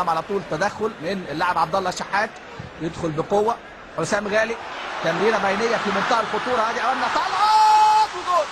على طول تدخل من اللاعب عبد الله شحات، يدخل بقوه حسام غالي، تمريره بينيه في منتهى الخطوره. ادي امامنا طلعت وجول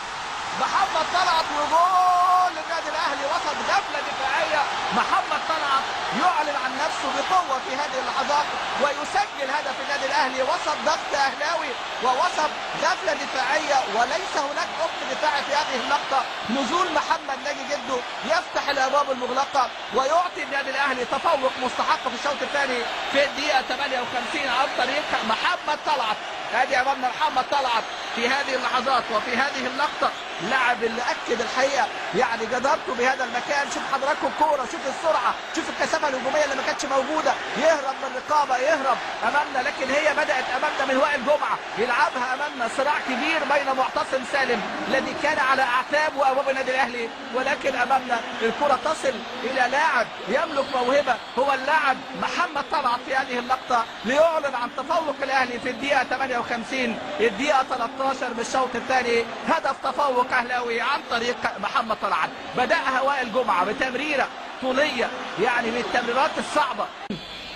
محمد طلعت وجول للنادي الاهلي وسط غفله دفاعيه. محمد طلعت يعلن عن نفسه بقوه في هذه اللحظات ويسجل هدف النادي الاهلي وسط ضغط اهلاوي ووسط غفله دفاعيه، وليس هناك افق دفاعي في هذه اللقطه. نزول محمد ناجي جده يفتح الابواب المغلقه ويعطي النادي الاهلي تفوق مستحق في الشوط الثاني في الدقيقه 58 عن طريق محمد طلعت. ادي امامنا محمد طلعت في هذه اللحظات وفي هذه اللقطه، لاعب اللي اكد الحقيقه يعني جدارته بهذا المكان. شوف حضراتكم الكوره، شوف السرعه، شوف الكثافه الهجوميه اللي ما كانتش موجوده، يهرب من الرقابه، يهرب امامنا، لكن هي بدات امامنا من وائل جمعه يلعبها امامنا. صراع كبير بين معتصم سالم الذي كان على اعتاب وابواب النادي الاهلي، ولكن امامنا الكره تصل الى لاعب يملك موهبه هو اللاعب محمد طلعت في هذه اللقطه ليعلن عن تفوق الاهلي في الدقيقه 58 الدقيقه 13 بالشوط الثاني. هدف تفوق اهلاوي عن طريق محمد طلعت، بداها وائل جمعه بتمريره طوليه يعني من التمريرات الصعبه.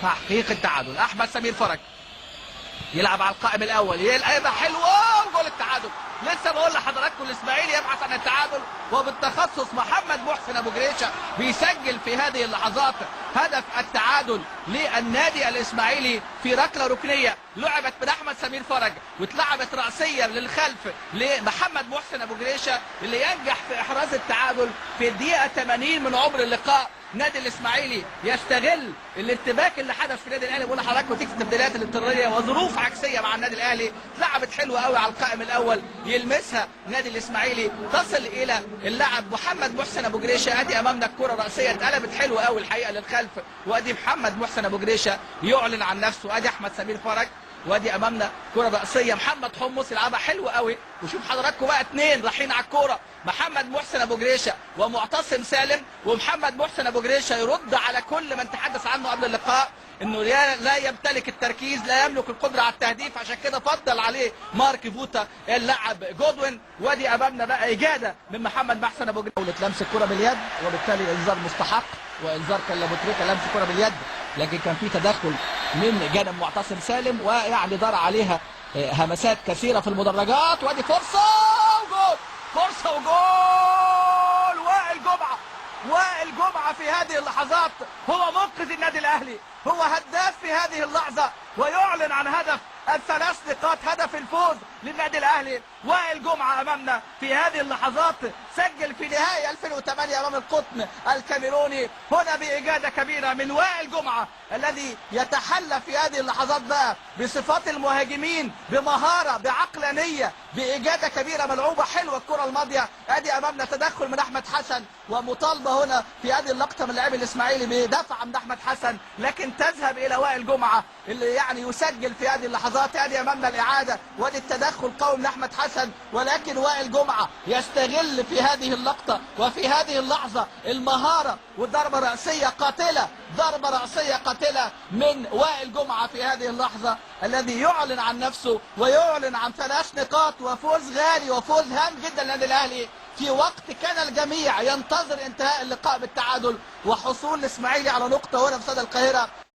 تحقيق التعادل احمد سمير فرج يلعب على القائم الاول، يلعبها حلوه وجول التعادل. لسه بقول لحضراتكم الاسماعيلي يبحث عن التعادل وبالتخصص محمد محسن ابو جريشه بيسجل في هذه اللحظات هدف التعادل للنادي الاسماعيلي في ركله ركنيه لعبت من احمد سمير فرج واتلعبت راسيه للخلف لمحمد محسن ابو جريشه اللي ينجح في احراز التعادل في الدقيقه 80 من عمر اللقاء. نادي الاسماعيلي يستغل الارتباك اللي حدث في النادي الاهلي. بقول لحضراتكم نتيجه التبديلات الاضطراريه وظروف عكسيه مع النادي الاهلي، لعبت حلوه قوي على القائم الاول يلمسها نادي الاسماعيلي تصل الى اللاعب محمد محسن ابو جريشه. ادي امامنا الكره راسيه اتقلبت حلوه قوي الحقيقه للخلف، وادي محمد محسن ابو جريشه يعلن عن نفسه. ادي احمد سمير فرج، وادي امامنا كره راسيه محمد حمص يلعبها حلوه قوي. وشوف حضراتكم بقى اثنين رايحين على الكوره، محمد محسن ابو جريشه ومعتصم سالم، ومحمد محسن ابو جريشه يرد على كل من تحدث عنه قبل اللقاء انه لا يمتلك التركيز، لا يملك القدره على التهديف، عشان كده فضل عليه مارك فوتا اللاعب جودوين. وادي امامنا بقى اجاده من محمد محسن ابو جريشه لمس الكره باليد، وبالتالي انذار مستحق وانذار كان لابوتريكا لمس الكره باليد، لكن كان في تدخل من جانب معتصم سالم ويعني دار عليها همسات كثيره في المدرجات. وادي فرصه وجول، فرصه وجول. وائل جمعه في هذه اللحظات هو منقذ النادي الاهلي، هو هداف في هذه اللحظه ويعلن عن هدف الثلاث نقاط، هدف الفوز للنادي الاهلي. وائل جمعه امامنا في هذه اللحظات سجل في نهائي 2008 امام القطن الكاميروني، هنا باجاده كبيره من وائل جمعه الذي يتحلى في هذه اللحظات بقى بصفات المهاجمين، بمهاره، بعقلانيه، باجاده كبيره، ملعوبه حلوه الكره الماضيه. ادي امامنا تدخل من احمد حسن ومطالبه هنا في هذه اللقطه من لاعب الاسماعيلي بدفع من احمد حسن، لكن تذهب الى وائل جمعه اللي يعني يسجل في هذه اللحظات. ادي امامنا الاعاده، وادي التدخل قوي من احمد حسن، ولكن وائل جمعه يستغل في هذه اللقطه وفي هذه اللحظه المهاره وضربه راسيه قاتله، ضربه راسيه قاتله من وائل جمعه في هذه اللحظه الذي يعلن عن نفسه ويعلن عن 3 نقاط وفوز غالي وفوز هام جدا للنادي الاهلي في وقت كان الجميع ينتظر انتهاء اللقاء بالتعادل وحصول الاسماعيلي على نقطه هنا في استاد القاهره.